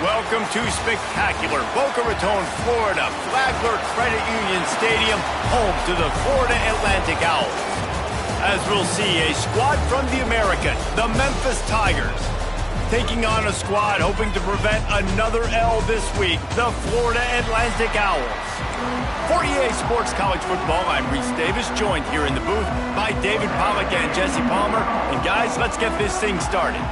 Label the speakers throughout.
Speaker 1: Welcome to spectacular Boca Raton, Florida, Flagler Credit Union Stadium, home to the Florida Atlantic Owls. As we'll see, a squad from the American, the Memphis Tigers, taking on a squad hoping to prevent another L this week, the Florida Atlantic Owls. For EA Sports College Football, I'm Reese Davis, joined here in the booth by David Pollack and Jesse Palmer. And guys, let's get this thing started.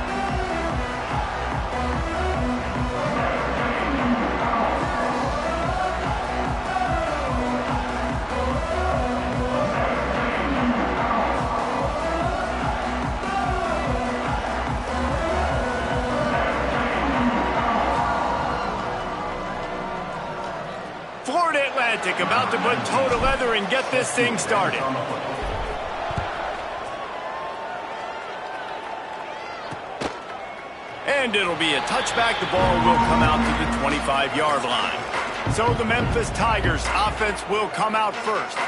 Speaker 1: Florida Atlantic about to put toe to leather and get this thing started. And it'll be a touchback. The ball will come out to the 25-yard line. So the Memphis Tigers offense will come out first.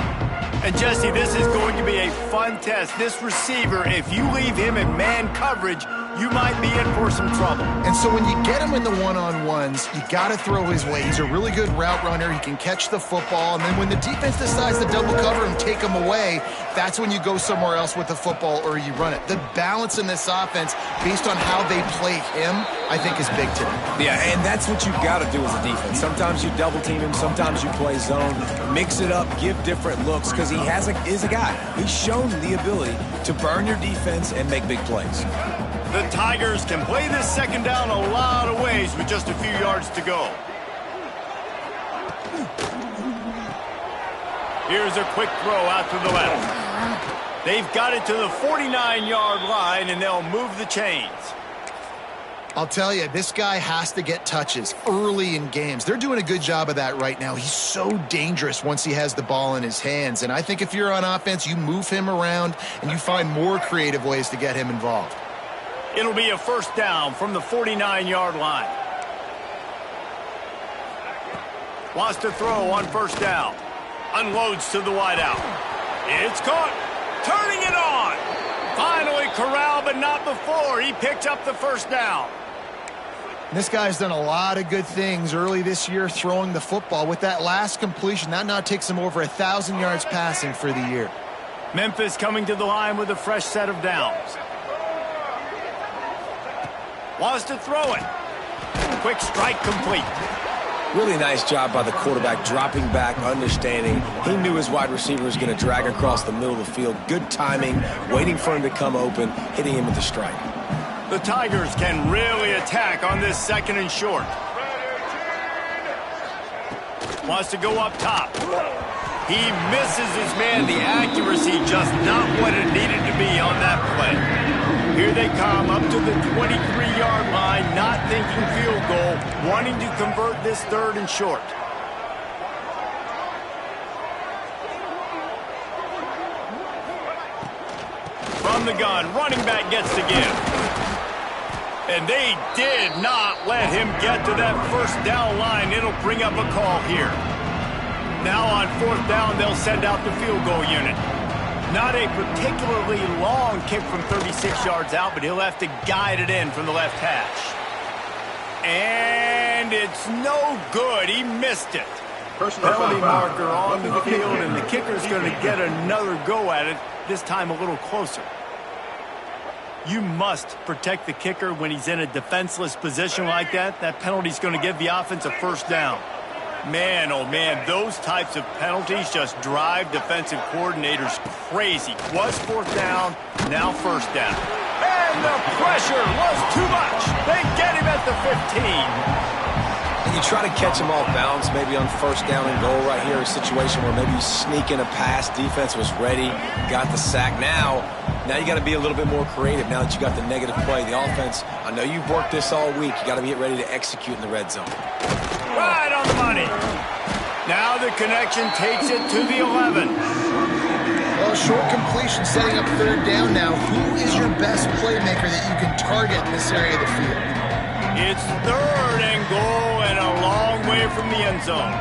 Speaker 1: And Jesse, this is going to be a fun test. This receiver, if you leave him in man coverage, you might be in for some trouble.
Speaker 2: And so when you get him in the one-on-ones, you got to throw his way. He's a really good route runner. He can catch the football. And then when the defense decides to double cover and take him away, that's when you go somewhere else with the football or you run it. The balance in this offense, based on how they play him, I think is big today.
Speaker 3: Yeah, and that's what you've got to do as a defense. Sometimes you double team him, sometimes you play zone, mix it up, give different looks, because he is a guy. He's shown the ability to burn your defense and make big plays.
Speaker 1: The Tigers can play this second down a lot of ways with just a few yards to go. Here's a quick throw out to the left. They've got it to the 49-yard line, and they'll move the chains.
Speaker 2: I'll tell you, this guy has to get touches early in games. They're doing a good job of that right now. He's so dangerous once he has the ball in his hands. And I think if you're on offense, you move him around and you find more creative ways to get him involved.
Speaker 1: It'll be a first down from the 49-yard line. Wants to throw on first down. Unloads to the wideout. It's caught. Turning it on. Finally corralled, but not before. He picked up the first down.
Speaker 2: This guy's done a lot of good things early this year throwing the football. With that last completion, that now takes him over 1,000 yards passing for the year.
Speaker 1: Memphis coming to the line with a fresh set of downs. Wants to throw it. Quick strike complete.
Speaker 3: Really nice job by the quarterback, dropping back, understanding. He knew his wide receiver was going to drag across the middle of the field. Good timing, waiting for him to come open, hitting him with the strike.
Speaker 1: The Tigers can really attack on this second and short. Wants to go up top. He misses his man. The accuracy just not what it needed to be on that play. Here they come up to the 23-yard line, not thinking field goal, wanting to convert this third and short. From the gun, running back gets to give. And they did not let him get to that first down line. It'll bring up a call here. Now on fourth down, they'll send out the field goal unit. Not a particularly long kick from 36 yards out, but he'll have to guide it in from the left hash. And it's no good. He missed it. Penalty marker on the field, and the kicker's going to get another go at it, this time a little closer. You must protect the kicker when he's in a defenseless position like that. That penalty's going to give the offense a first down. Man, oh man, those types of penalties just drive defensive coordinators crazy. Was fourth down, now first down. And the pressure was too much. They get him at the 15.
Speaker 3: And you try to catch him off balance, maybe on first down and goal right here, a situation where maybe you sneak in a pass, defense was ready, got the sack. Now you got to be a little bit more creative now that you got the negative play. The offense, I know you've worked this all week. You got to get ready to execute in the red zone.
Speaker 1: Right on the money. Now the connection takes it to the 11.
Speaker 2: Well, short completion setting up third down now. Who is your best playmaker that you can target in this area of the field?
Speaker 1: It's third and goal and a long way from the end zone.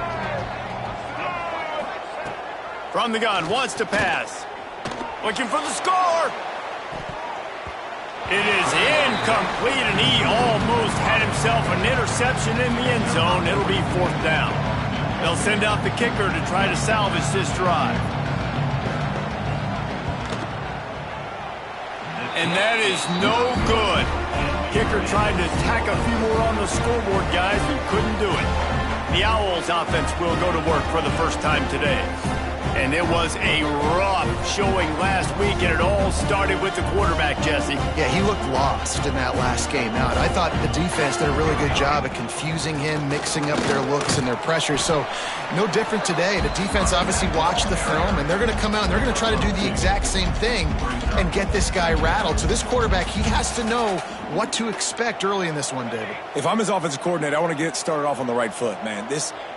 Speaker 1: From the gun, wants to pass. Looking for the score. It is incomplete, and he almost had himself an interception in the end zone. It'll be 4th down. They'll send out the kicker to try to salvage this drive. And that is no good. Kicker tried to tack a few more on the scoreboard, guys, and couldn't do it. The Owls offense will go to work for the first time today. And it was a rough showing last week, and it all started with the quarterback, Jesse.
Speaker 2: Yeah, he looked lost in that last game out. I thought the defense did a really good job at confusing him, mixing up their looks and their pressure. So no different today. The defense obviously watched the film, and they're going to come out and they're going to try to do the exact same thing and get this guy rattled. So this quarterback, he has to know what to expect early in this one, David.
Speaker 3: If I'm his offensive coordinator, I want to get started off on the right foot, man.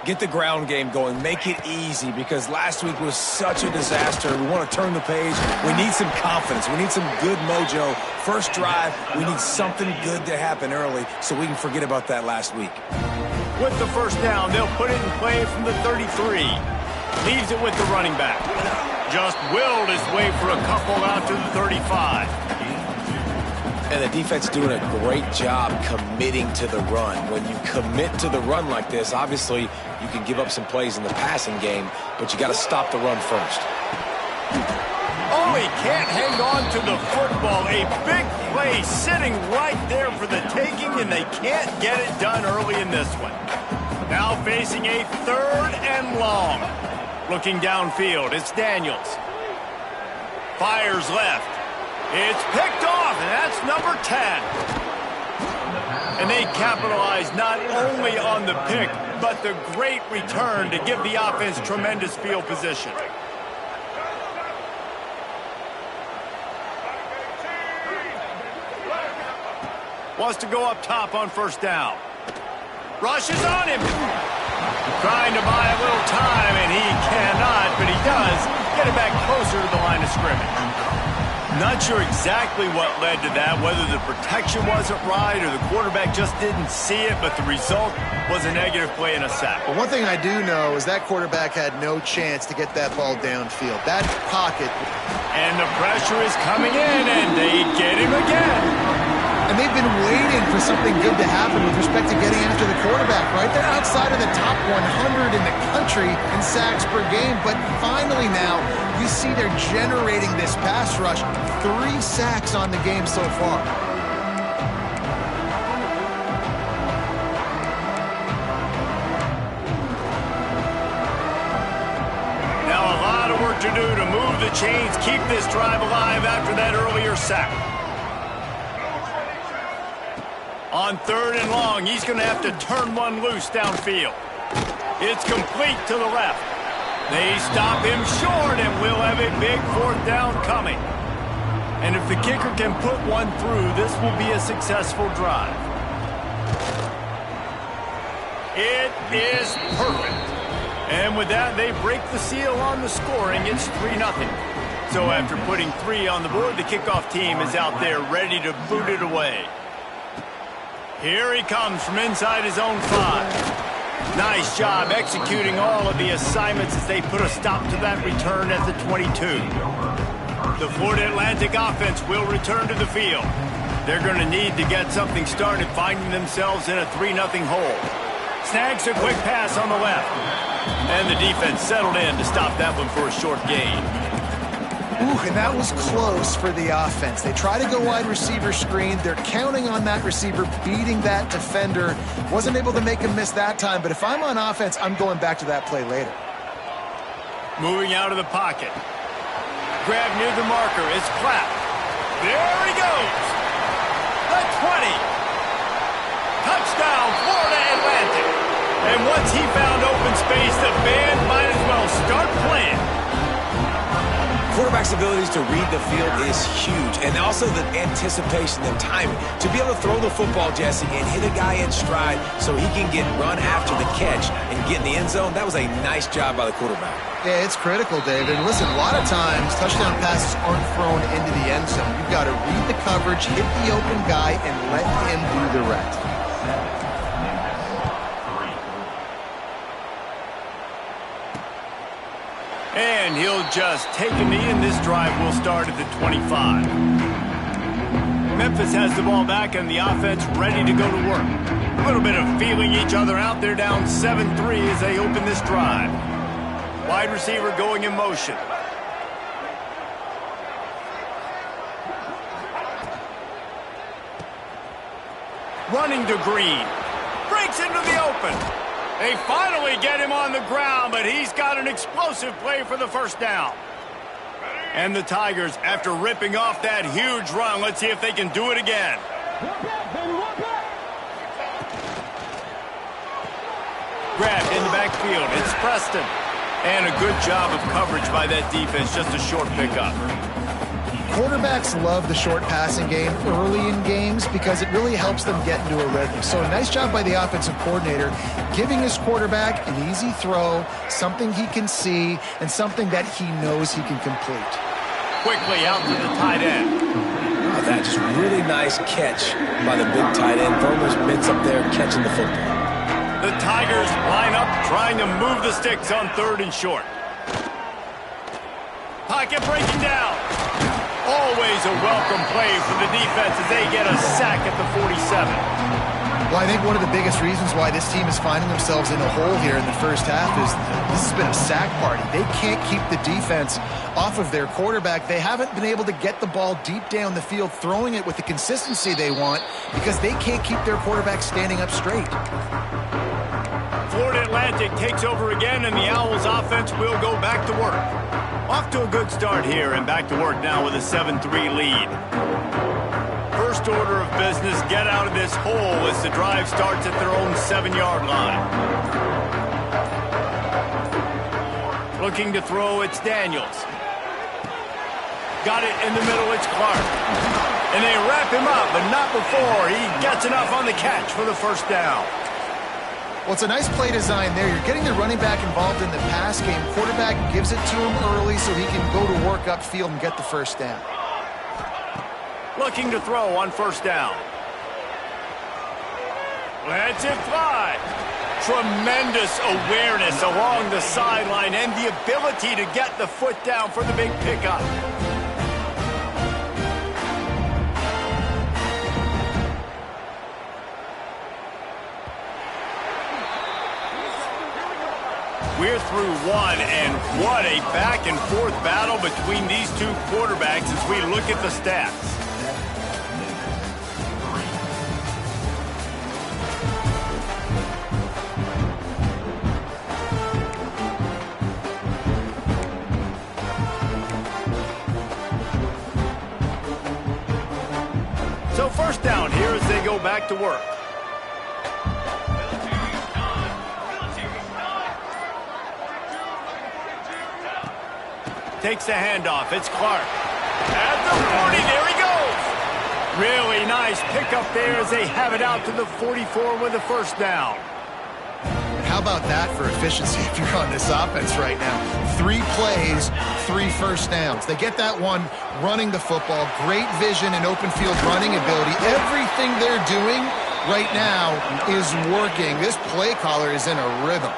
Speaker 3: Get the ground game going. Make it easy, because last week was such a disaster. We want to turn the page. We need some confidence. We need some good mojo. First drive, we need something good to happen early so we can forget about that last week.
Speaker 1: With the first down, they'll put it in play from the 33. Leaves it with the running back. Just willed his way for a couple out to the 35.
Speaker 3: And the defense doing a great job committing to the run. When you commit to the run like this, obviously you can give up some plays in the passing game, but you got to stop the run first.
Speaker 1: Oh, he can't hang on to the football. A big play sitting right there for the taking, and they can't get it done early in this one. Now facing a 3rd and long. Looking downfield, it's Daniels. Fires left. It's picked off, and that's number 10. And they capitalize not only on the pick, but the great return to give the offense tremendous field position. Wants to go up top on first down. Rushes on him. Trying to buy a little time, and he cannot, but he does get it back closer to the line of scrimmage. Not sure exactly what led to that, whether the protection wasn't right or the quarterback just didn't see it, but the result was a negative play and a sack.
Speaker 2: But one thing I do know is that quarterback had no chance to get that ball downfield. That pocket.
Speaker 1: And the pressure is coming in, and they get him again.
Speaker 2: And they've been waiting for something good to happen with respect to getting after the quarterback, right? They're outside of the top 100 in the country in sacks per game, but finally now you see they're generating this pass rush. 3 sacks on the game so far.
Speaker 1: Now a lot of work to do to move the chains, keep this drive alive after that earlier sack. On 3rd and long, he's going to have to turn one loose downfield. It's complete to the left. They stop him short, and we'll have a big 4th down coming. And if the kicker can put one through, this will be a successful drive. It is perfect. And with that, they break the seal on the scoring. It's 3-0. So after putting 3 on the board, the kickoff team is out there ready to boot it away. Here he comes from inside his own 5. Nice job executing all of the assignments as they put a stop to that return at the 22. The Florida Atlantic offense will return to the field. They're going to need to get something started, finding themselves in a 3-0 hole. Snags a quick pass on the left. And the defense settled in to stop that one for a short gain.
Speaker 2: Ooh, and that was close for the offense. They try to go wide receiver screen. They're counting on that receiver beating that defender. Wasn't able to make him miss that time, but if I'm on offense, I'm going back to that play later.
Speaker 1: Moving out of the pocket. Grab near the marker. It's Clapp. There he goes. The 20. Touchdown, Florida Atlantic. And once he found open space, the band might as well start playing.
Speaker 3: Quarterback's abilities to read the field is huge, and also the anticipation, the timing. To be able to throw the football, Jesse, and hit a guy in stride so he can get run after the catch and get in the end zone, that was a nice job by the quarterback.
Speaker 2: Yeah, it's critical, David. And listen, a lot of times touchdown passes aren't thrown into the end zone. You've got to read the coverage, hit the open guy, and let him do the rest.
Speaker 1: And he'll just take a knee, and this drive will start at the 25. Memphis has the ball back and the offense ready to go to work. A little bit of feeling each other out. They're down 7-3 as they open this drive. Wide receiver going in motion. Running to Green. Breaks into the open. They finally get him on the ground, but he's got an explosive play for the first down. And the Tigers, after ripping off that huge run, let's see if they can do it again. Grabbed in the backfield. It's Preston. And a good job of coverage by that defense. Just a short pickup.
Speaker 2: Quarterbacks love the short passing game early in games because it really helps them get into a rhythm. So a nice job by the offensive coordinator giving his quarterback an easy throw, something he can see, and something that he knows he can complete.
Speaker 1: Quickly out to the tight end.
Speaker 3: Oh, that just really nice catch by the big tight end. Throwing those mitts up there, catching the football.
Speaker 1: The Tigers line up, trying to move the sticks on 3rd and short. Pocket breaking down. Always a welcome play for the defense as they get a sack at the 47.
Speaker 2: Well, I think one of the biggest reasons why this team is finding themselves in a hole here in the first half is this has been a sack party. They can't keep the defense off of their quarterback. They haven't been able to get the ball deep down the field, throwing it with the consistency they want because they can't keep their quarterback standing up straight.
Speaker 1: Florida Atlantic takes over again, and the Owls offense will go back to work. Off to a good start here, and back to work now with a 7-3 lead. First order of business, get out of this hole as the drive starts at their own 7-yard line. Looking to throw, it's Daniels. Got it in the middle, it's Clark. And they wrap him up, but not before he gets enough on the catch for the first down.
Speaker 2: Well, it's a nice play design there. You're getting the running back involved in the pass game. Quarterback gives it to him early so he can go to work upfield and get the first down.
Speaker 1: Looking to throw on first down. Lets it fly. Tremendous awareness along the sideline and the ability to get the foot down for the big pickup. We're through one, and what a back-and-forth battle between these two quarterbacks as we look at the stats. So first down here as they go back to work. Takes the handoff. It's Clark. At the 40, there he goes. Really nice pickup there as they have it out to the 44 with a first down.
Speaker 2: How about that for efficiency if you're on this offense right now? 3 plays, 3 first downs. They get that one running the football. Great vision and open field running ability. Everything they're doing right now is working. This play caller is in a rhythm.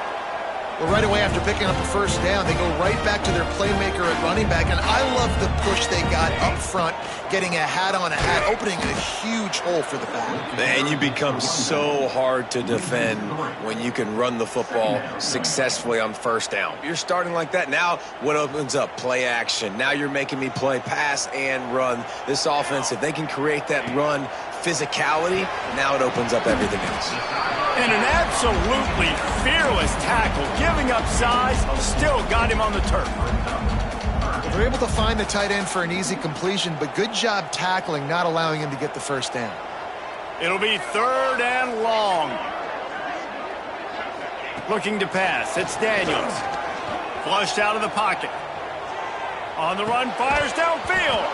Speaker 2: Well, right away after picking up the first down, they go right back to their playmaker at running back, and I love the push they got up front, getting a hat on a hat, opening a huge hole for the back.
Speaker 3: Man, you become so hard to defend when you can run the football successfully on first down. You're starting like that. Now what opens up? Play action. Now you're making me play pass and run. This offense, if they can create that run physicality, now it opens up everything else.
Speaker 1: And an absolutely fearless tackle, giving up size, still got him on the turf.
Speaker 2: Well, they're able to find the tight end for an easy completion, but good job tackling, not allowing him to get the first down.
Speaker 1: It'll be 3rd and long. Looking to pass, it's Daniels. Flushed out of the pocket. On the run, fires downfield.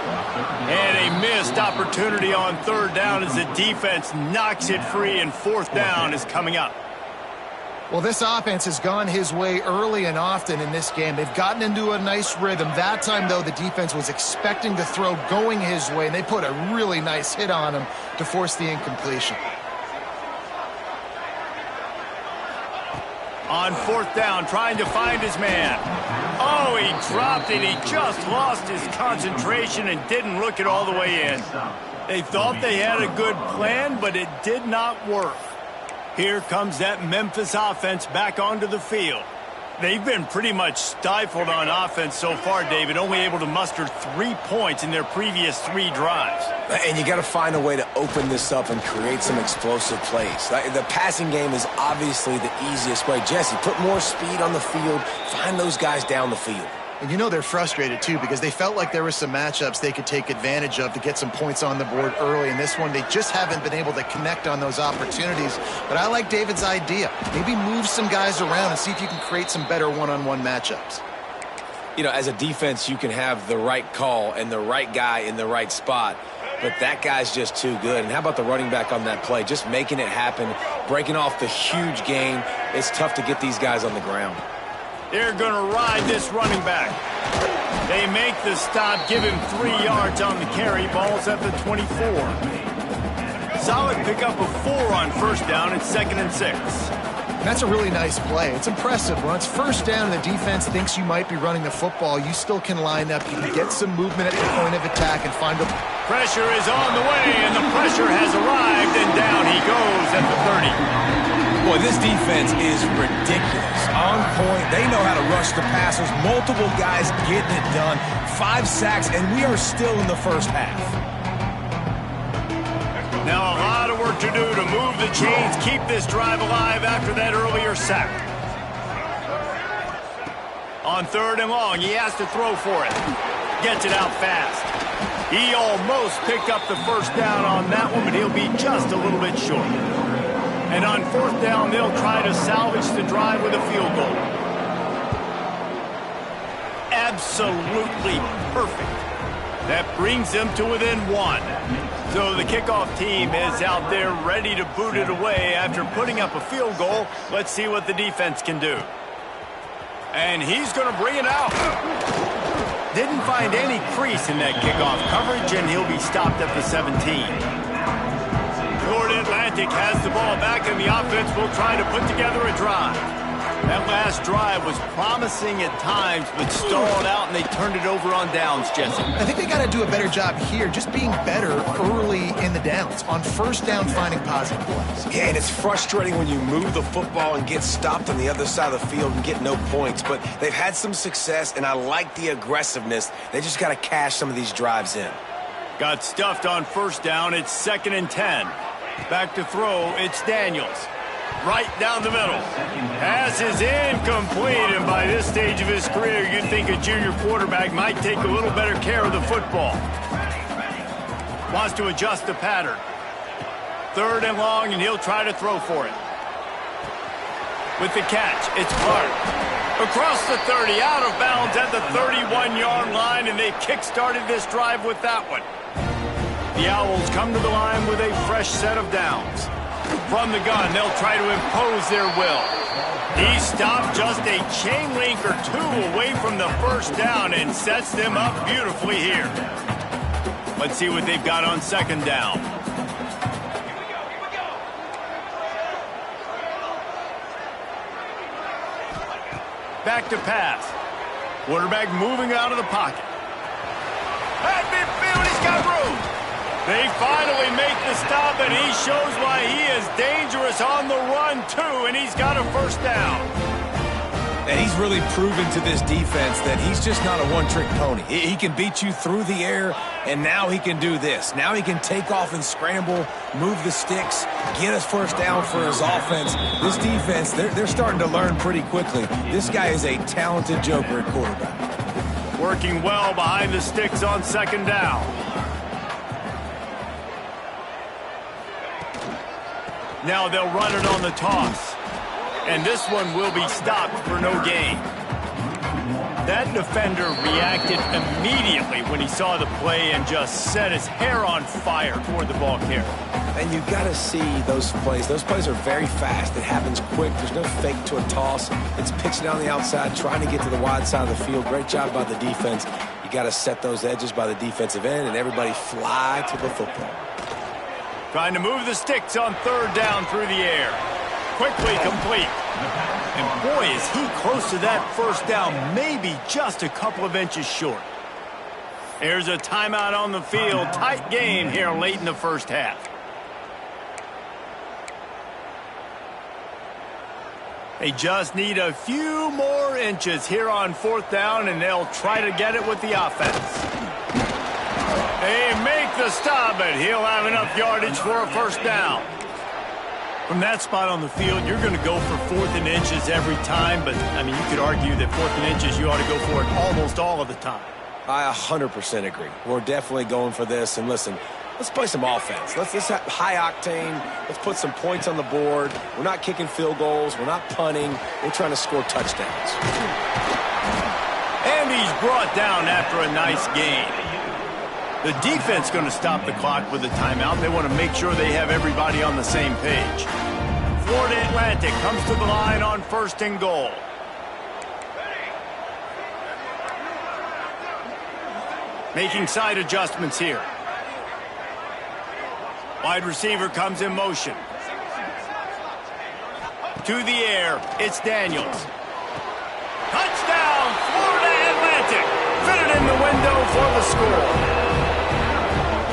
Speaker 1: And a missed opportunity on 3rd down as the defense knocks it free, and 4th down is coming up.
Speaker 2: Well, this offense has gone his way early and often in this game. They've gotten into a nice rhythm. That time, though, the defense was expecting the throw going his way, and they put a really nice hit on him to force the incompletion.
Speaker 1: On 4th down, trying to find his man. Oh, he dropped it. He just lost his concentration and didn't look it all the way in. They thought they had a good plan, but it did not work. Here comes that Memphis offense back onto the field. They've been pretty much stifled on offense so far, David, only able to muster 3 points in their previous 3 drives.
Speaker 3: And you got to find a way to open this up and create some explosive plays. The passing game is obviously the easiest way. Jesse, put more speed on the field, find those guys down the field.
Speaker 2: And you know they're frustrated, too, because they felt like there were some matchups they could take advantage of to get some points on the board early. In this one, they just haven't been able to connect on those opportunities. But I like David's idea. Maybe move some guys around and see if you can create some better one-on-one matchups.
Speaker 3: You know, as a defense, you can have the right call and the right guy in the right spot, but that guy's just too good. And how about the running back on that play? Just making it happen, breaking off the huge gain. It's tough to get these guys on the ground.
Speaker 1: They're going to ride this running back. They make the stop, give him 3 yards on the carry. Ball's at the 24. Solid pickup of 4 on first down. It's 2nd and 6.
Speaker 2: That's a really nice play. It's impressive. When it's first down and the defense thinks you might be running the football, you still can line up. You can get some movement at the point of attack and find a...
Speaker 1: Pressure is on the way, and the pressure has arrived, and down he goes at the 30.
Speaker 3: Boy, this defense is ridiculous. On point. They know how to rush the passers. Multiple guys getting it done. 5 sacks, and we are still in the first half.
Speaker 1: Now a lot of work to do to move the chains, keep this drive alive after that earlier sack. On 3rd and long, he has to throw for it. Gets it out fast. He almost picked up the first down on that one, but he'll be just a little bit short. And on 4th down, they'll try to salvage the drive with a field goal. Absolutely perfect. That brings them to within 1. So the kickoff team is out there ready to boot it away after putting up a field goal. Let's see what the defense can do. And he's going to bring it out. Didn't find any crease in that kickoff coverage, and he'll be stopped at the 17. Florida Atlantic has the ball back, and the offense will try to put together a drive. That last drive was promising at times, but stalled out, and they turned it over on downs, Jesse.
Speaker 2: I think they got to do a better job here, just being better early in the downs. On first down, finding positive plays.
Speaker 3: Yeah, and it's frustrating when you move the football and get stopped on the other side of the field and get no points. But they've had some success, and I like the aggressiveness. They just got to cash some of these drives in.
Speaker 1: Got stuffed on first down. It's 2nd and 10. Back to throw, it's Daniels. Right down the middle. Pass is incomplete, and by this stage of his career, you'd think a junior quarterback might take a little better care of the football. Wants to adjust the pattern. 3rd and long, and he'll try to throw for it. With the catch, it's Clark. Across the 30, out of bounds at the 31-yard line, and they kick-started this drive with that one. The Owls come to the line with a fresh set of downs. From the gun, they'll try to impose their will. He stopped just a chain link or 2 away from the first down and sets them up beautifully here. Let's see what they've got on 2nd down. Back to pass. Quarterback moving out of the pocket. At midfield, he's got room. They finally make the stop, and he shows why he is dangerous on the run, too, and he's got a first down.
Speaker 3: And he's really proven to this defense that he's just not a one-trick pony. He can beat you through the air, and now he can do this. Now he can take off and scramble, move the sticks, get us first down for his offense. This defense, they're starting to learn pretty quickly. This guy is a talented joker at quarterback.
Speaker 1: Working well behind the sticks on 2nd down. Now they'll run it on the toss. And this one will be stopped for no gain. That defender reacted immediately when he saw the play and just set his hair on fire toward the ball carrier.
Speaker 3: And you got to see those plays. Those plays are very fast. It happens quick. There's no fake to a toss. It's pitching down the outside, trying to get to the wide side of the field. Great job by the defense. You got to set those edges by the defensive end, and everybody fly to the football.
Speaker 1: Trying to move the sticks on 3rd down through the air. Quickly complete. And boy, is he close to that first down, maybe just a couple of inches short. There's a timeout on the field. Tight game here late in the first half. They just need a few more inches here on 4th down, and they'll try to get it with the offense. They make the stop, but he'll have enough yardage for a 1st down. From that spot on the field, you're going to go for 4th and inches every time, but, I mean, you could argue that 4th and inches, you ought to go for it almost all of the time.
Speaker 3: I 100% agree. We're definitely going for this, and listen, let's play some offense. Let's have high octane. Let's put some points on the board. We're not kicking field goals. We're not punting. We're trying to score touchdowns.
Speaker 1: And he's brought down after a nice gain. The defense going to stop the clock with a timeout. They want to make sure they have everybody on the same page. Florida Atlantic comes to the line on 1st and goal. Making side adjustments here. Wide receiver comes in motion. To the air, it's Daniels. Touchdown, Florida Atlantic. Fitted in the window for the score.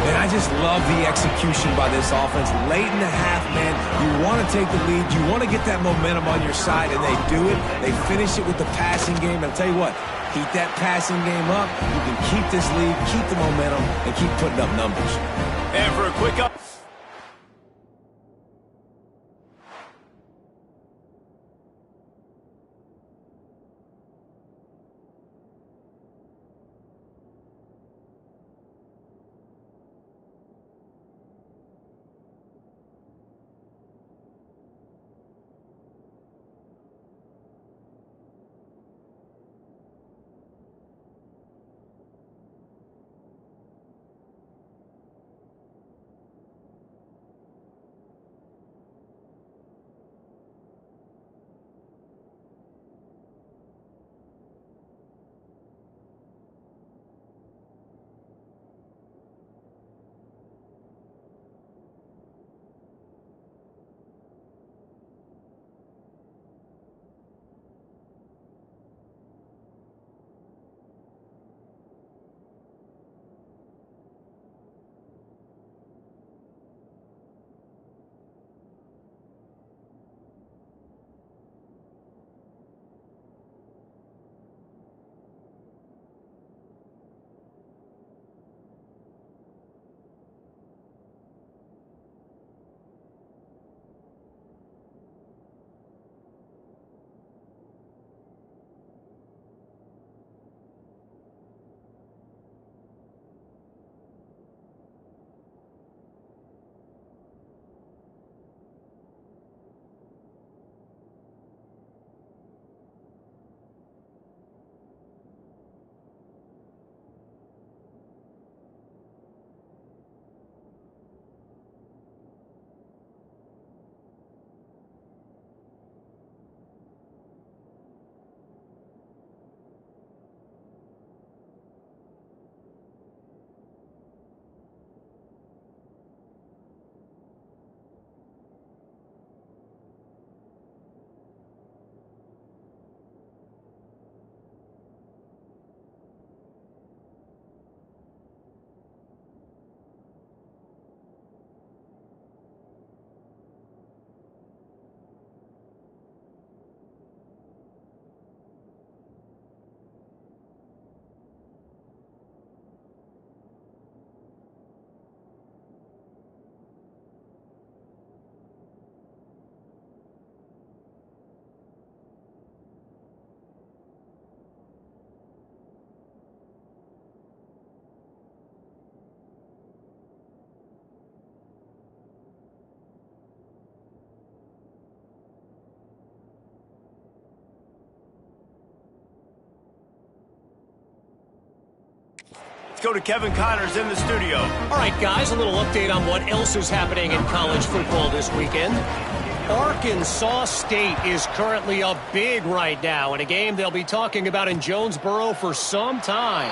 Speaker 3: And I just love the execution by this offense. Late in the half, man, you want to take the lead. You want to get that momentum on your side, and they do it. They finish it with the passing game. I'll tell you what, keep that passing game up. You can keep this lead, keep the momentum, and keep putting up numbers.
Speaker 1: And for a quick up. Let's go to Kevin Connors in the studio.
Speaker 4: All right, guys, a little update on what else is happening in college football this weekend. Arkansas State is currently up big right now in a game they'll be talking about in Jonesboro for some time.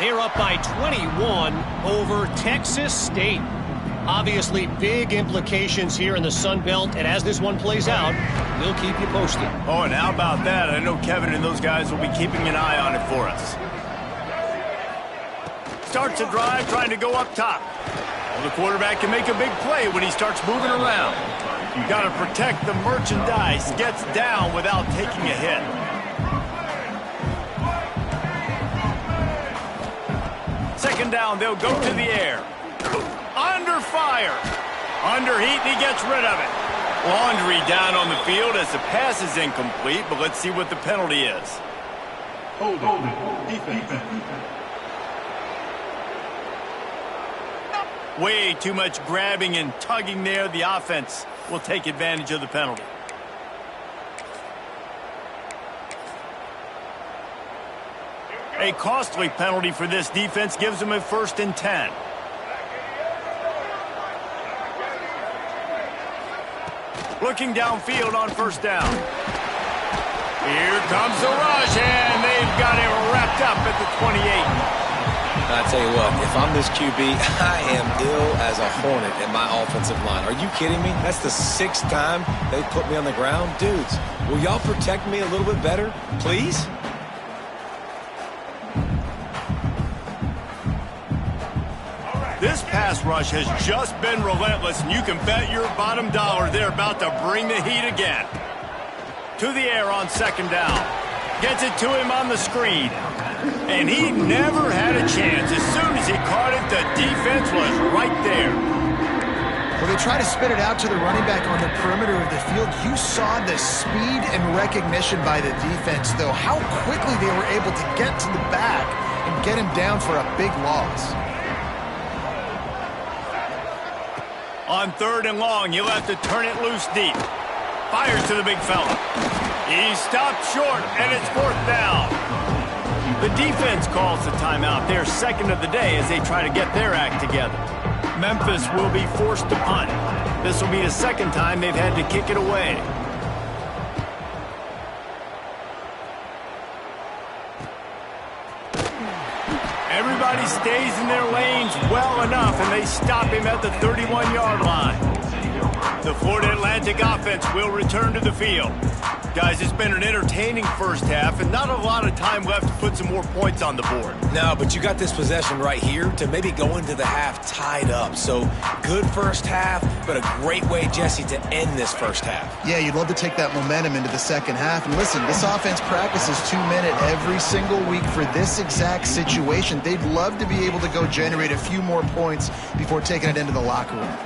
Speaker 4: They're up by 21 over Texas State. Obviously, big implications here in the Sun Belt, and as this one plays out, we'll keep you posted.
Speaker 1: Oh, and how about that? I know Kevin and those guys will be keeping an eye on it for us. starts a drive trying to go up top. Well, the quarterback can make a big play when he starts moving around. You got to protect the merchandise. Gets down without taking a hit. Second down, they'll go to the air. Under fire. Under heat, and he gets rid of it. Laundry down on the field as the pass is incomplete, but let's see what the penalty is.
Speaker 5: Hold defense.
Speaker 1: Way too much grabbing and tugging there. The offense will take advantage of the penalty. A costly penalty for this defense gives them a 1st and 10. Looking downfield on 1st down. Here comes the rush, and they've got it wrapped up at the 28.
Speaker 3: I tell you what, if I'm this QB, I am ill as a hornet at my offensive line. Are you kidding me? That's the 6th time they put me on the ground. Dudes, will y'all protect me a little bit better, please?
Speaker 1: This pass rush has just been relentless, and you can bet your bottom dollar they're about to bring the heat again. To the air on 2nd down. Gets it to him on the screen. And he never had a chance. As soon as he caught it, the defense was right there.
Speaker 2: Well, they try to spit it out to the running back on the perimeter of the field. You saw the speed and recognition by the defense, though. How quickly they were able to get to the back and get him down for a big loss.
Speaker 1: On 3rd and long, he'll have to turn it loose deep. Fires to the big fella. He stopped short, and it's 4th down. The defense calls the timeout. They're 2nd of the day as they try to get their act together. Memphis will be forced to punt. This will be the 2nd time they've had to kick it away. Everybody stays in their lanes well enough, and they stop him at the 31-yard line. The Florida Atlantic offense will return to the field. Guys, it's been an entertaining 1st half, and not a lot of time left to put some more points on the board.
Speaker 3: No, but you got this possession right here to maybe go into the half tied up. So, good 1st half, but a great way, Jesse, to end this 1st half.
Speaker 2: Yeah, you'd love to take that momentum into the 2nd half. And listen, this offense practices 2-minute every single week for this exact situation. They'd love to be able to go generate a few more points before taking it into the locker room.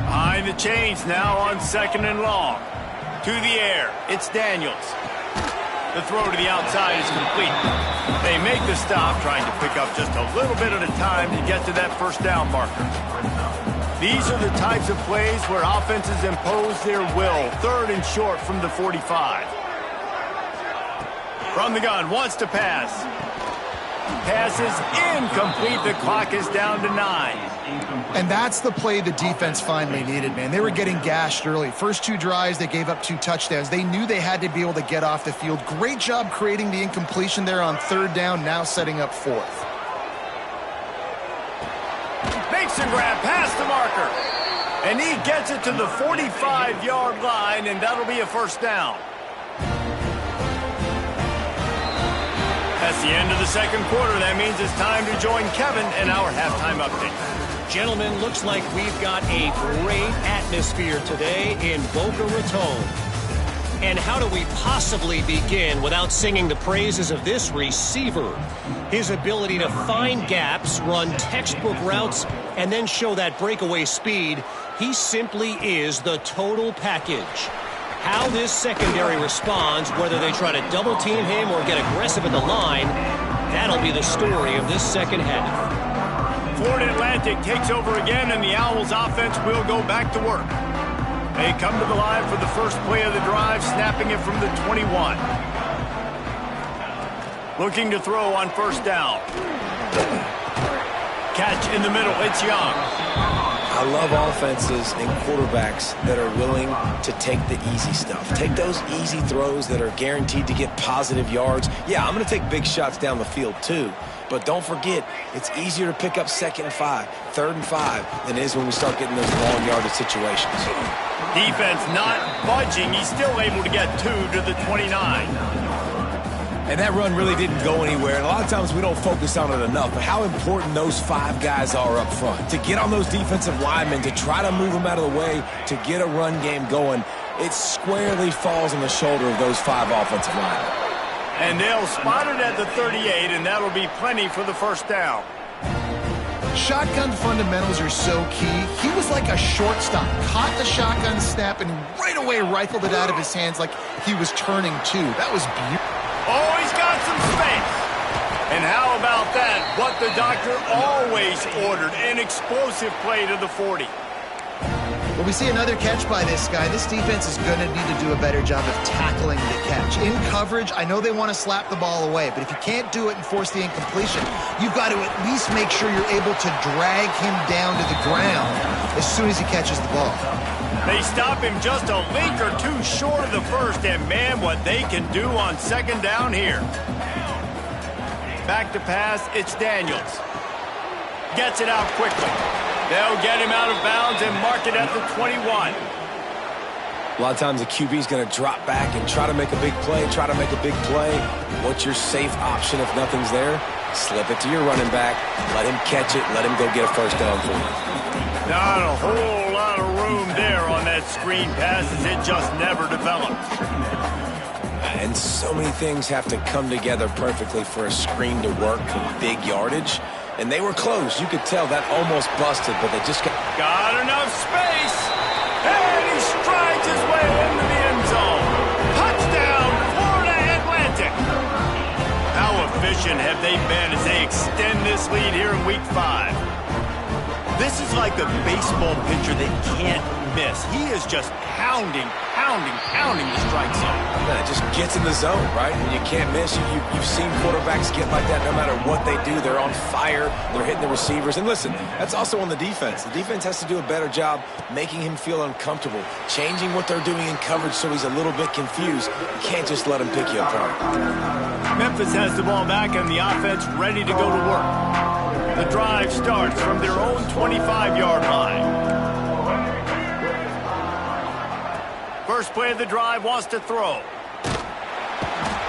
Speaker 1: Behind the chains now on 2nd and long. To the air, it's Daniels. The throw to the outside is complete. They make the stop, trying to pick up just a little bit at a time to get to that 1st down marker. These are the types of plays where offenses impose their will. 3rd and short from the 45. From the gun, wants to pass. Pass is incomplete. The clock is down to 9.
Speaker 2: And that's the play the defense finally needed, man. They were getting gashed early. First 2 drives, they gave up 2 touchdowns. They knew they had to be able to get off the field. Great job creating the incompletion there on 3rd down, now setting up 4th.
Speaker 1: Makes a grab past the marker. And he gets it to the 45-yard line, and that'll be a 1st down. That's the end of the 2nd quarter. That means it's time to join Kevin in our halftime update.
Speaker 4: Gentlemen, looks like we've got a great atmosphere today in Boca Raton. And how do we possibly begin without singing the praises of this receiver? His ability to find gaps, run textbook routes, and then show that breakaway speed. He simply is the total package. How this secondary responds, whether they try to double team him or get aggressive at the line, that'll be the story of this 2nd half.
Speaker 1: Florida Atlantic takes over again, and the Owls offense will go back to work. They come to the line for the first play of the drive, snapping it from the 21. Looking to throw on 1st down. Catch in the middle, it's Young.
Speaker 3: I love offenses and quarterbacks that are willing to take the easy stuff. Take those easy throws that are guaranteed to get positive yards. Yeah, I'm going to take big shots down the field too. But don't forget, it's easier to pick up 2nd and 5, 3rd and 5 than it is when we start getting those long yardage situations.
Speaker 1: Defense not budging. He's still able to get 2 to the 29.
Speaker 3: And that run really didn't go anywhere. And a lot of times we don't focus on it enough, but how important those 5 guys are up front. To get on those defensive linemen, to try to move them out of the way, to get a run game going, it squarely falls on the shoulder of those 5 offensive linemen.
Speaker 1: And they'll spot it at the 38, and that'll be plenty for the first down.
Speaker 2: Shotgun fundamentals are so key. He was like a shortstop, caught the shotgun snap and right away rifled it out of his hands like he was turning two. That was beautiful.
Speaker 1: Oh, he's got some space. And how about that? What the doctor always ordered, an explosive play to the 40.
Speaker 2: Well, we see another catch by this guy. This defense is going to need to do a better job of tackling the catch. In coverage, I know they want to slap the ball away, but if you can't do it and force the incompletion, you've got to at least make sure you're able to drag him down to the ground as soon as he catches the ball.
Speaker 1: They stop him just a link or two short of the first, and man, what they can do on second down here. Back to pass, it's Daniels. Gets it out quickly. They'll get him out of bounds and mark it at the 21.
Speaker 3: A lot of times the QB is going to drop back and try to make a big play, What's your safe option if nothing's there? Slip it to your running back, let him catch it, let him go get a first down for you.
Speaker 1: Not a whole lot of room there on that screen pass as it just never developed.
Speaker 3: And so many things have to come together perfectly for a screen to work for big yardage. And they were close. You could tell that almost busted, but they just
Speaker 1: got enough space. And he strides his way into the end zone. Touchdown, Florida Atlantic. How efficient have they been as they extend this lead here in Week 5? This is like a baseball pitcher that can't miss. He is just pounding the strike zone.
Speaker 3: Man, it just gets in the zone, right? When you can't miss, you've seen quarterbacks get like that no matter what they do. They're on fire. They're hitting the receivers. And listen, that's also on the defense. The defense has to do a better job making him feel uncomfortable, changing what they're doing in coverage so he's a little bit confused. You can't just let him pick you apart.
Speaker 1: Memphis has the ball back and the offense ready to go to work. The drive starts from their own 25-yard line. First play of the drive wants to throw.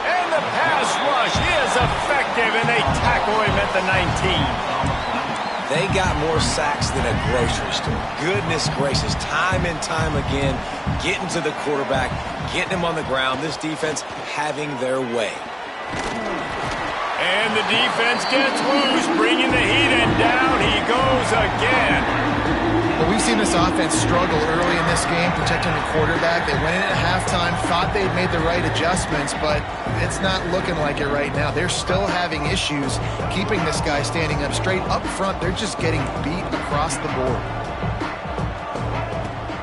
Speaker 1: And the pass rush is effective, and they tackle him at the 19.
Speaker 3: They got more sacks than a grocery store. Goodness gracious, time and time again, getting to the quarterback, getting him on the ground. This defense having their way.
Speaker 1: And the defense gets loose, bringing the heat, and down he goes again.
Speaker 2: Well, we've seen this offense struggle early in this game, protecting the quarterback. They went in at halftime, thought they'd made the right adjustments, but it's not looking like it right now. They're still having issues keeping this guy standing up straight. Up front, they're just getting beat across the board.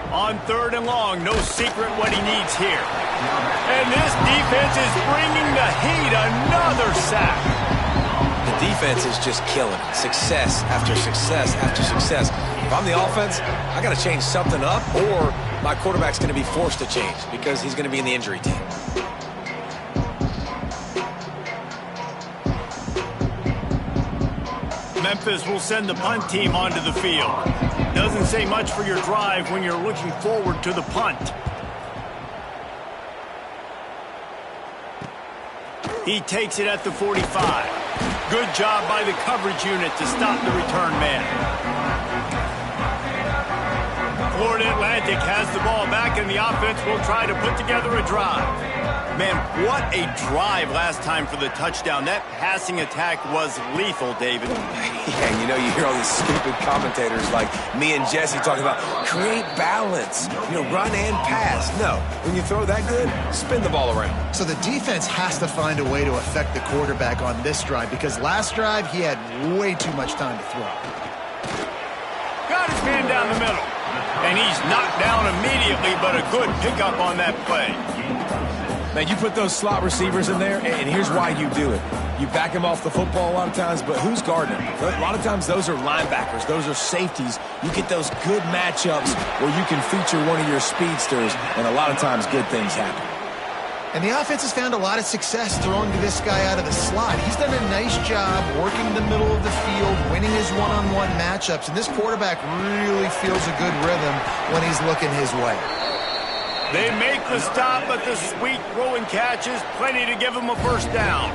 Speaker 1: On third and long, no secret what he needs here. And this defense is bringing the heat, another sack.
Speaker 3: The defense is just killing it. Success after success after success. If I'm the offense, I got to change something up, or my quarterback's going to be forced to change because he's going to be in the injury team.
Speaker 1: Memphis will send the punt team onto the field. Doesn't say much for your drive when you're looking forward to the punt. He takes it at the 45. Good job by the coverage unit to stop the return man. Florida Atlantic has the ball back, and the offense will try to put together a drive. Man, what a drive last time for the touchdown. That passing attack was lethal, David.
Speaker 3: Yeah, you know, you hear all these stupid commentators like me and Jesse talking about create balance, run and pass. No, when you throw that good, spin the ball around.
Speaker 2: So the defense has to find a way to affect the quarterback on this drive because last drive he had way too much time to throw.
Speaker 1: Got his man down the middle. And he's knocked down immediately, but a good pickup on that play.
Speaker 3: Man, you put those slot receivers in there, and here's why you do it. You back him off the football a lot of times, but who's guarding him? A lot of times those are linebackers. Those are safeties. You get those good matchups where you can feature one of your speedsters, and a lot of times good things happen.
Speaker 2: And the offense has found a lot of success throwing to this guy out of the slot. He's done a nice job working the middle of the field, winning his one-on-one matchups, and this quarterback really feels a good rhythm when he's looking his way.
Speaker 1: They make the stop, but the sweet throw and catch is plenty to give them a first down.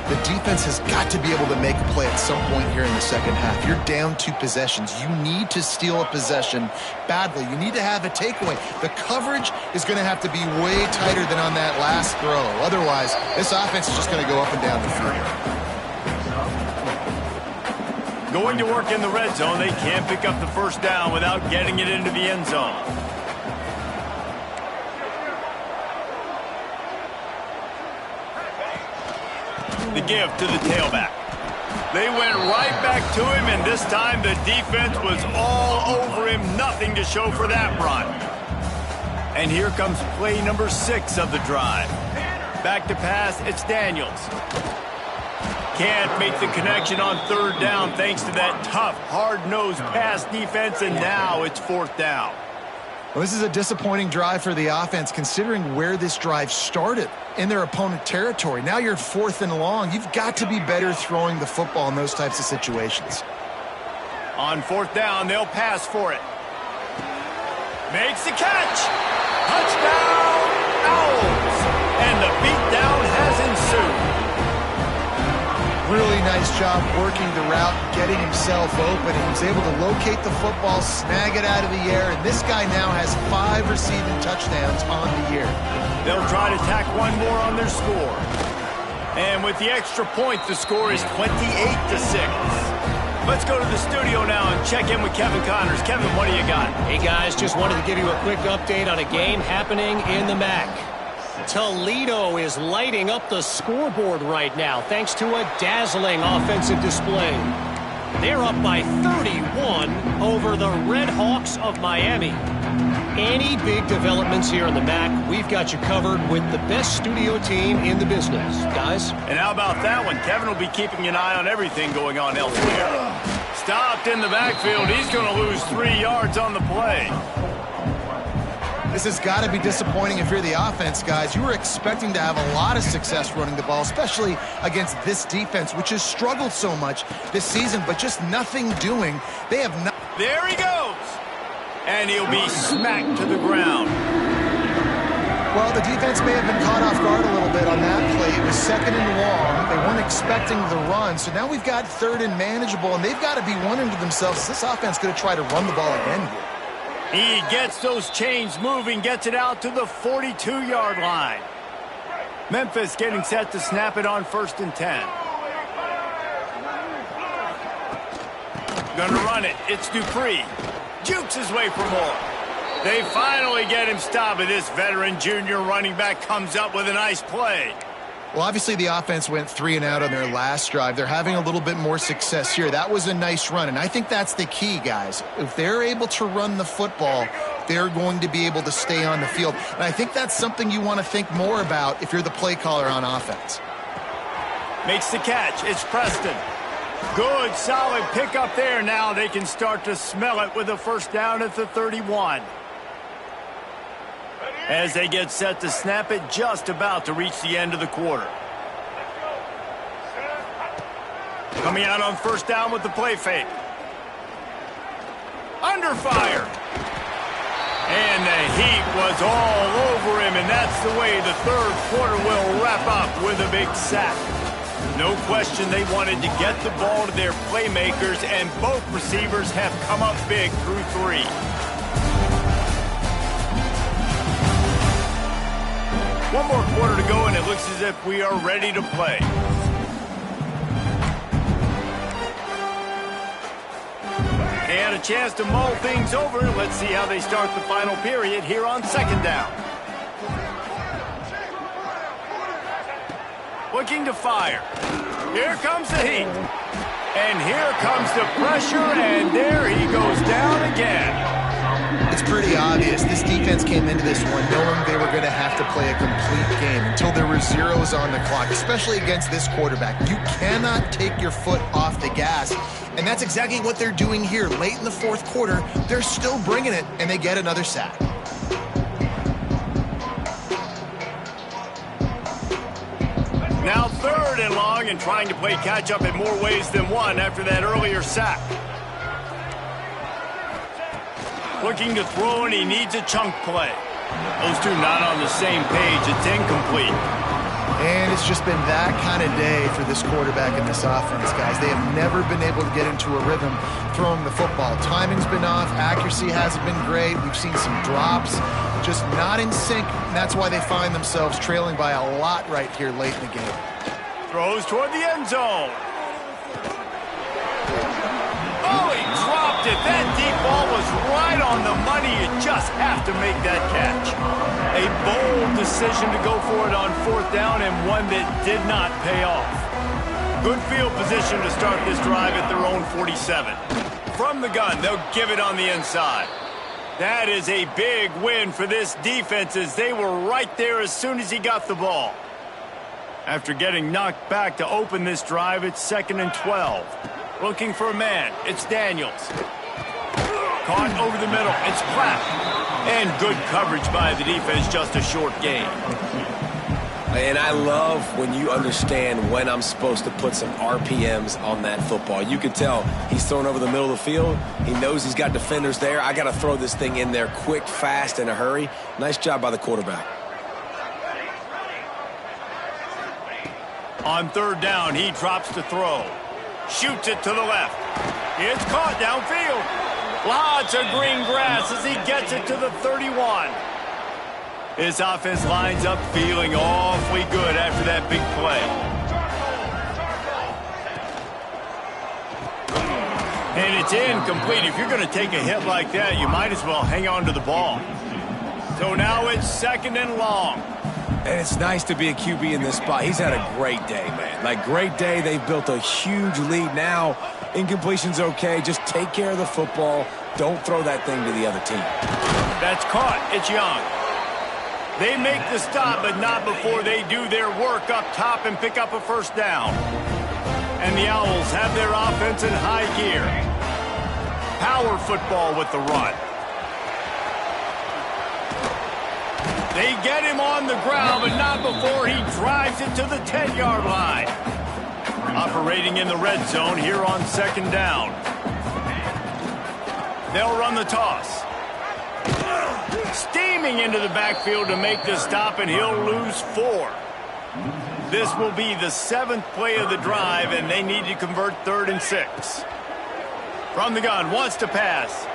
Speaker 2: The defense has got to be able to make a play at some point here in the second half. You're down 2 possessions. You need to steal a possession badly. You need to have a takeaway. The coverage is going to have to be way tighter than on that last throw. Otherwise, this offense is just going to go up and down the field.
Speaker 1: Going to work in the red zone, they can't pick up the first down without getting it into the end zone. The give to the tailback. They went right back to him, and this time the defense was all over him. Nothing to show for that run. And here comes play number 6 of the drive. Back to pass, it's Daniels. Can't make the connection on third down thanks to that tough, hard-nosed pass defense, and now it's 4th down.
Speaker 2: Well, this is a disappointing drive for the offense considering where this drive started in their opponent territory. Now you're 4th and long. You've got to be better throwing the football in those types of situations.
Speaker 1: On 4th down, they'll pass for it. Makes the catch. Touchdown, Owls. And the beatdown has ensued.
Speaker 2: Really nice job working the route, getting himself open. He was able to locate the football, snag it out of the air, and this guy now has 5 receiving touchdowns on the year.
Speaker 1: They'll try to tack one more on their score. And with the extra point, the score is 28-6. Let's go to the studio now and check in with Kevin Connors. Kevin, what do you got?
Speaker 4: Hey, guys, just wanted to give you a quick update on a game happening in the MAC. Toledo is lighting up the scoreboard right now thanks to a dazzling offensive display. They're up by 31 over the Red Hawks of Miami. Any big developments here in the MAC, we've got you covered with the best studio team in the business. Guys?
Speaker 1: And how about that one? Kevin will be keeping an eye on everything going on elsewhere. Stopped in the backfield. He's going to lose 3 yards on the play.
Speaker 2: This has got to be disappointing if you're the offense, guys. You were expecting to have a lot of success running the ball, especially against this defense, which has struggled so much this season, but just nothing doing. They have not.
Speaker 1: There he goes. And he'll be smacked to the ground.
Speaker 2: Well, the defense may have been caught off guard a little bit on that play. It was 2nd and long. They weren't expecting the run. So now we've got 3rd and manageable, and they've got to be wondering to themselves, is this offense going to try to run the ball again here?
Speaker 1: He gets those chains moving, gets it out to the 42-yard line. Memphis getting set to snap it on 1st and 10. Gonna run it. It's Dupree. Jukes his way for more. They finally get him stopped, and this veteran junior running back comes up with a nice play.
Speaker 2: Well, obviously the offense went 3 and out on their last drive. They're having a little bit more success here. That was a nice run, and I think that's the key, guys. If they're able to run the football, they're going to be able to stay on the field. And I think that's something you want to think more about if you're the play caller on offense.
Speaker 1: Makes the catch. It's Preston. Good, solid pickup there. Now they can start to smell it with a first down at the 31. As they get set to snap it, just about to reach the end of the quarter. Coming out on 1st down with the play fake. Under fire. And the heat was all over him, and that's the way the 3rd quarter will wrap up with a big sack. No question they wanted to get the ball to their playmakers, and both receivers have come up big through 3. One more quarter to go, and it looks as if we are ready to play. And a chance to mull things over. Let's see how they start the final period here on 2nd down. Looking to fire. Here comes the heat. And here comes the pressure, and there he goes down again.
Speaker 2: It's pretty obvious. This defense came into this one knowing they were going to have to play a complete game until there were zeros on the clock, especially against this quarterback. You cannot take your foot off the gas, and that's exactly what they're doing here. Late in the 4th quarter, they're still bringing it, and they get another sack.
Speaker 1: Now 3rd and long, and trying to play catch-up in more ways than one after that earlier sack. Looking to throw, and he needs a chunk play. Those two not on the same page. It's incomplete.
Speaker 2: And it's just been that kind of day for this quarterback and this offense, guys. They have never been able to get into a rhythm throwing the football. Timing's been off. Accuracy hasn't been great. We've seen some drops, just not in sync. And that's why they find themselves trailing by a lot right here late in the game.
Speaker 1: Throws toward the end zone. Oh, he dropped it. That deep ball was right on the money. You just have to make that catch. A bold decision to go for it on 4th down, and one that did not pay off. Good field position to start this drive at their own 47. From the gun, they'll give it on the inside. That is a big win for this defense, as they were right there as soon as he got the ball. After getting knocked back to open this drive, it's 2nd and 12. Looking for a man. It's Daniels. Caught over the middle. It's Platt. And good coverage by the defense, just a short gain.
Speaker 3: And I love when you understand when I'm supposed to put some RPMs on that football. You can tell he's thrown over the middle of the field. He knows he's got defenders there. I got to throw this thing in there quick, fast, in a hurry. Nice job by the quarterback.
Speaker 1: On 3rd down, he drops to throw. Shoots it to the left. It's caught downfield. Lots of green grass as he gets it to the 31. This offense lines up feeling awfully good after that big play. And it's incomplete. If you're going to take a hit like that, you might as well hang on to the ball. So now it's 2nd and long.
Speaker 3: And it's nice to be a QB in this spot. He's had a great day, man. Like, great day. They've built a huge lead now. Incompletion's okay. Just take care of the football. Don't throw that thing to the other team.
Speaker 1: That's caught. It's Young. They make the stop, but not before they do their work up top and pick up a 1st down. And the Owls have their offense in high gear. Power football with the run. They get him on the ground, but not before he drives it to the 10-yard line. Operating in the red zone here on 2nd down. They'll run the toss. Steaming into the backfield to make the stop, and he'll lose 4. This will be the 7th play of the drive, and they need to convert 3rd and 6. From the gun, wants to pass.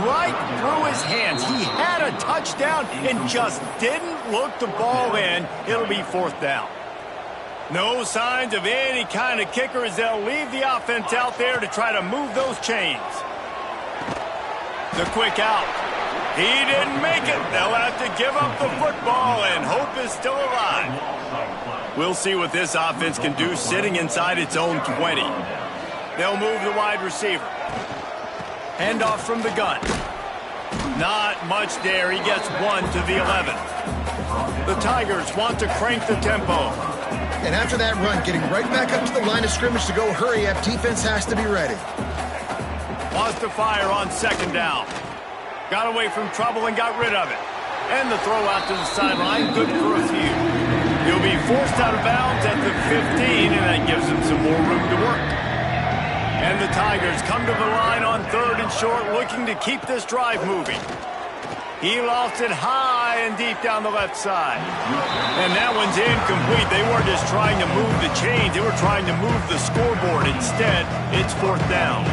Speaker 1: Right through his hands. He had a touchdown and just didn't look the ball in. It'll be 4th down. No signs of any kind of kicker as they'll leave the offense out there to try to move those chains. The quick out. He didn't make it. They'll have to give up the football, and hope is still alive. We'll see what this offense can do sitting inside its own 20. They'll move the wide receiver. Handoff from the gun. Not much there. He gets 1 to the 11. The Tigers want to crank the tempo.
Speaker 2: And after that run, getting right back up to the line of scrimmage to go hurry up, defense has to be ready.
Speaker 1: Wants to fire on 2nd down. Got away from trouble and got rid of it. And the throw out to the sideline, good for a few. He'll be forced out of bounds at the 15, and that gives him some more room to work. And the Tigers come to the line on 3rd and short, looking to keep this drive moving. He lost it high and deep down the left side. And that one's incomplete. They weren't just trying to move the chains. They were trying to move the scoreboard. Instead, it's 4th down.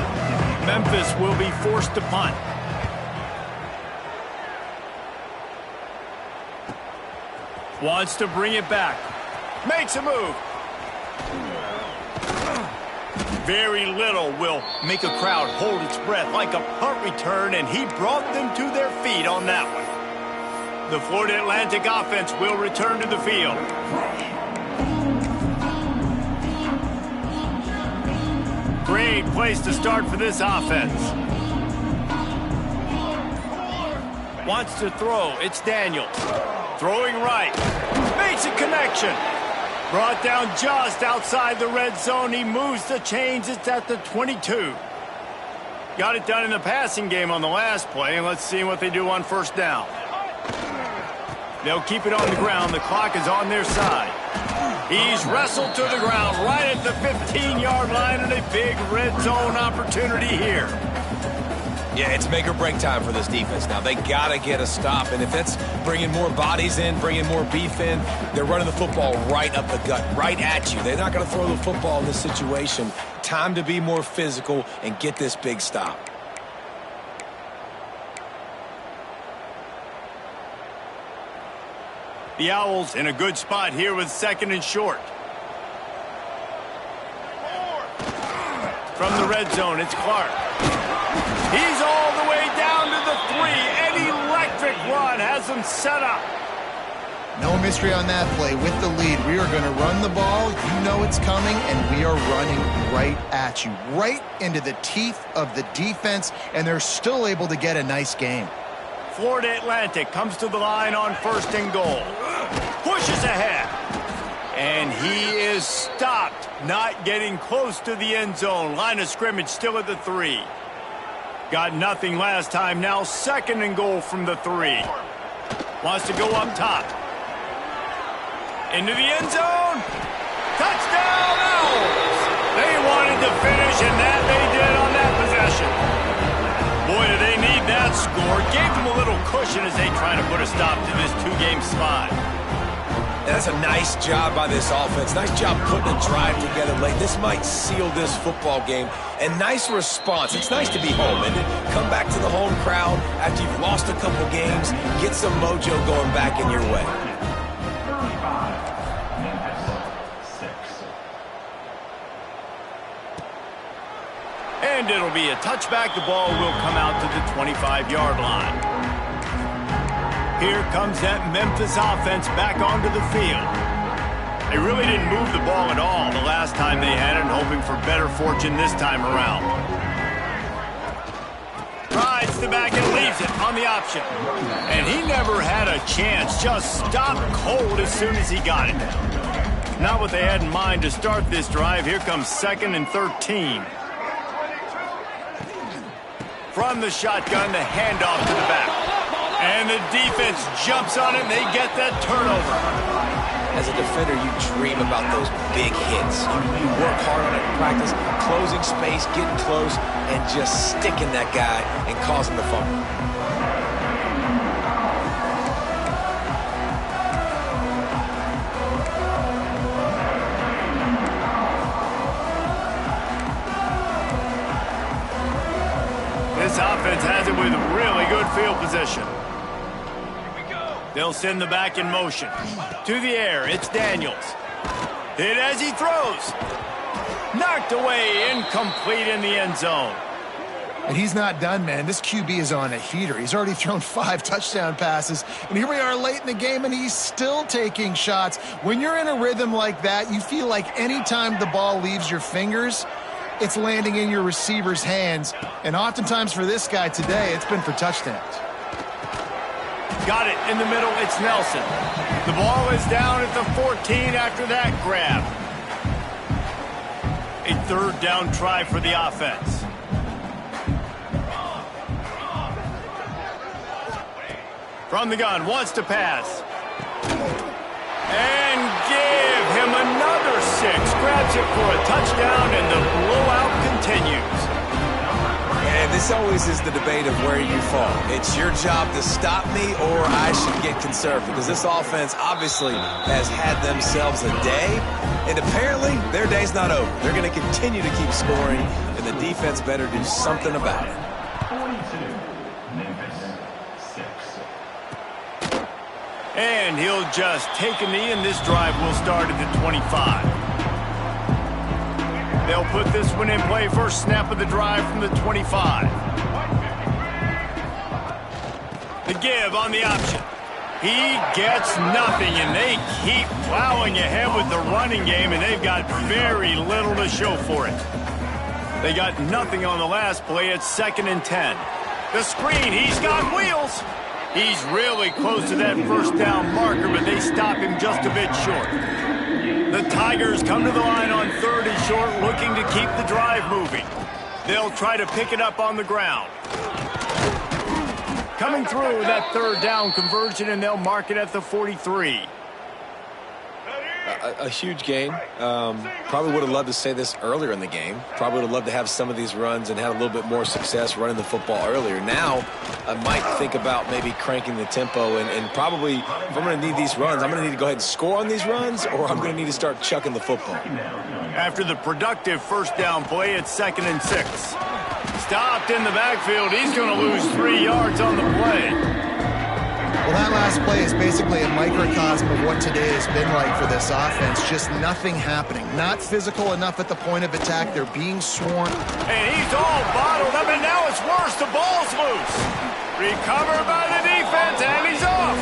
Speaker 1: Memphis will be forced to punt. Wants to bring it back. Makes a move. Very little will make a crowd hold its breath like a punt return, and he brought them to their feet on that one. The Florida Atlantic offense will return to the field. Great place to start for this offense. Wants to throw. It's Daniels. Throwing right. Makes a connection. Brought down just outside the red zone. He moves the chains. It's at the 22. Got it done in the passing game on the last play, and let's see what they do on 1st down. They'll keep it on the ground. The clock is on their side. He's wrestled to the ground right at the 15-yard line, and a big red zone opportunity here.
Speaker 3: Yeah, it's make or break time for this defense now. They got to get a stop, and if it's bringing more bodies in, bringing more beef in, they're running the football right up the gut, right at you. They're not going to throw the football in this situation. Time to be more physical and get this big stop.
Speaker 1: The Owls in a good spot here with 2nd and short. From the red zone, it's Clark. He's all the way down to the 3. An electric run has him set up.
Speaker 2: No mystery on that play. With the lead, we are going to run the ball. You know it's coming, and we are running right at you, right into the teeth of the defense, and they're still able to get a nice game.
Speaker 1: Florida Atlantic comes to the line on 1st and goal. Pushes ahead. And he is stopped, not getting close to the end zone. Line of scrimmage still at the 3. Got nothing last time. Now 2nd and goal from the 3. Wants to go up top. Into the end zone. Touchdown, Owls! They wanted to finish, and that they did on that possession. Boy, do they need that score. Gave them a little cushion as they try to put a stop to this 2-game slide.
Speaker 3: That's a nice job by this offense. Nice job putting a drive together late. This might seal this football game. And nice response. It's nice to be home, and come back to the home crowd after you've lost a couple games. Get some mojo going back in your way.
Speaker 5: 35, Memphis 6.
Speaker 1: And it'll be a touchback. The ball will come out to the 25-yard line. Here comes that Memphis offense back onto the field. They really didn't move the ball at all the last time they had it, hoping for better fortune this time around. Rides the back and leaves it on the option. And he never had a chance, just stopped cold as soon as he got it. Not what they had in mind to start this drive. Here comes 2nd and 13. From the shotgun, the handoff to the back. And the defense jumps on it, and they get that turnover.
Speaker 3: As a defender, you dream about those big hits. You work hard on it in practice, closing space, getting close, and just sticking that guy and causing the fumble.
Speaker 1: This offense has it with really good field position. They'll send the back in motion. To the air, it's Daniels. Hit as he throws. Knocked away, incomplete in the end zone.
Speaker 2: And he's not done, man. This QB is on a heater. He's already thrown 5 touchdown passes. And here we are late in the game, and he's still taking shots. When you're in a rhythm like that, you feel like any time the ball leaves your fingers, it's landing in your receiver's hands. And oftentimes for this guy today, it's been for touchdowns.
Speaker 1: Got it in the middle. It's Nelson. The ball is down at the 14 after that grab. A 3rd down try for the offense. From the gun, wants to pass. And give him another 6. Grabs it for a touchdown, and the blowout continues.
Speaker 3: And this always is the debate of where you fall. It's your job to stop me, or I should get conservative, because this offense obviously has had themselves a day, and apparently their day's not over. They're going to continue to keep scoring, and the defense better do something about it.
Speaker 5: 42, Memphis 6.
Speaker 1: And he'll just take a knee, and this drive will start at the 25. They'll put this one in play. First snap of the drive from the 25. The give on the option. He gets nothing, and they keep plowing ahead with the running game, and they've got very little to show for it. They got nothing on the last play. It's 2nd and 10. The screen, he's got wheels. He's really close to that 1st down marker, but they stop him just a bit short. The Tigers come to the line on 3rd and short, looking to keep the drive moving. They'll try to pick it up on the ground. Coming through that 3rd down conversion, and they'll mark it at the 43.
Speaker 3: A huge gain. Probably would have loved to say this earlier in the game. Probably would have loved to have some of these runs and had a little bit more success running the football earlier. Now, I might think about maybe cranking the tempo and probably, if I'm going to need these runs, I'm going to need to go ahead and score on these runs, or I'm going to need to start chucking the football.
Speaker 1: After the productive first down play, it's 2nd and 6. Stopped in the backfield. He's going to lose 3 yards on the play.
Speaker 2: Well, that last play is basically a microcosm of what today has been like for this offense. Just nothing happening. Not physical enough at the point of attack. They're being swarmed.
Speaker 1: And he's all bottled up, and now it's worse. The ball's loose. Recovered by the defense, and he's off.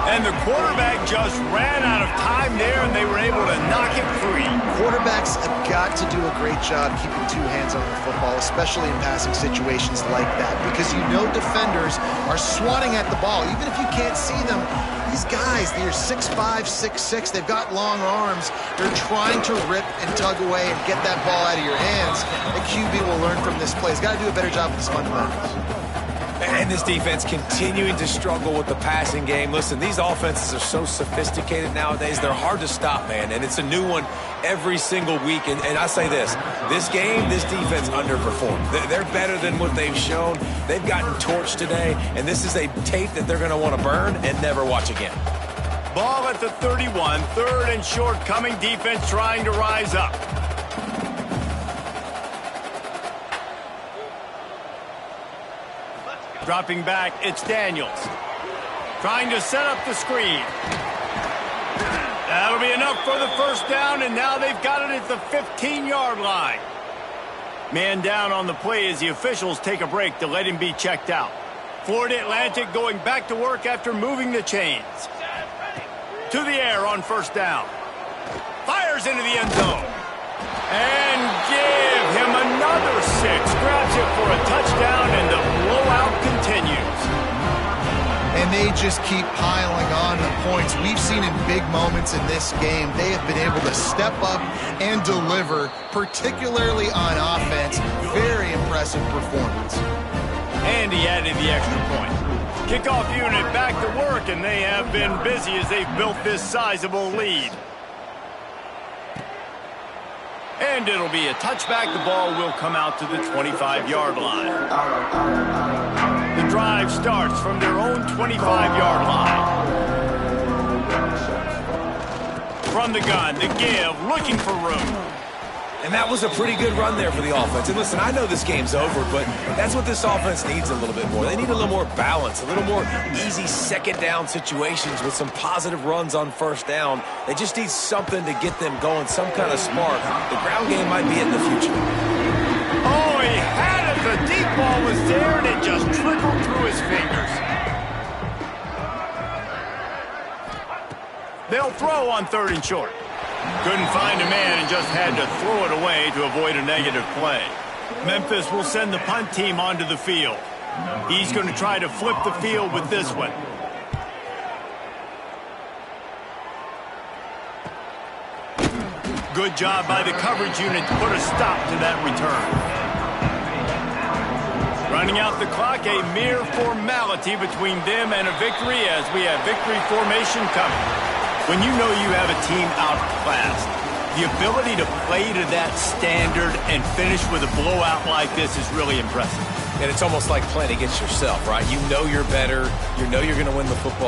Speaker 1: And the quarterback just ran out of time there, and they were able to knock it free.
Speaker 2: Quarterbacks have got to do a great job keeping 2 hands on the football, especially in passing situations like that, because you know defenders are swatting at the ball. Even if you can't see them, these guys, they're 6'5", 6'6", they've got long arms. They're trying to rip and tug away and get that ball out of your hands. The QB will learn from this play. He's got to do a better job with his fundamentals.
Speaker 3: And this defense continuing to struggle with the passing game. Listen, these offenses are so sophisticated nowadays. They're hard to stop, man. And it's a new one every single week. And I say this game, this defense underperformed. They're better than what they've shown. They've gotten torched today. And this is a tape that they're going to want to burn and never watch again.
Speaker 1: Ball at the 31. 3rd and short coming. Defense trying to rise up. Dropping back, it's Daniels. Trying to set up the screen. That'll be enough for the first down, and now they've got it at the 15-yard line. Man down on the play as the officials take a break to let him be checked out. Florida Atlantic going back to work after moving the chains. To the air on first down. Fires into the end zone. And give him another 6. Grabs it for a touchdown, and the blowout continues.
Speaker 2: And they just keep piling on the points. We've seen in big moments in this game, they have been able to step up and deliver, particularly on offense. Very impressive performance.
Speaker 1: And he added the extra point. Kickoff unit back to work, and they have been busy as they've built this sizable lead. And it'll be a touchback. The ball will come out to the 25-yard line. The drive starts from their own 25-yard line. From the gun, the give, looking for room.
Speaker 3: And that was a pretty good run there for the offense. And listen, I know this game's over, but that's what this offense needs a little bit more. They need a little more balance, a little more easy second down situations with some positive runs on first down. They just need something to get them going, some kind of spark. The ground game might be in the future.
Speaker 1: Oh, he had it. The deep ball was there, and it just trickled through his fingers. They'll throw on 3rd and short. Couldn't find a man and just had to throw it away to avoid a negative play. Memphis will send the punt team onto the field. He's going to try to flip the field with this one. Good job by the coverage unit to put a stop to that return. Running out the clock, a mere formality between them and a victory as we have victory formation coming. When you know you have a team outclassed, the ability to play to that standard and finish with a blowout like this is really impressive.
Speaker 3: And it's almost like playing against yourself, right? You know you're better. You know you're going to win the football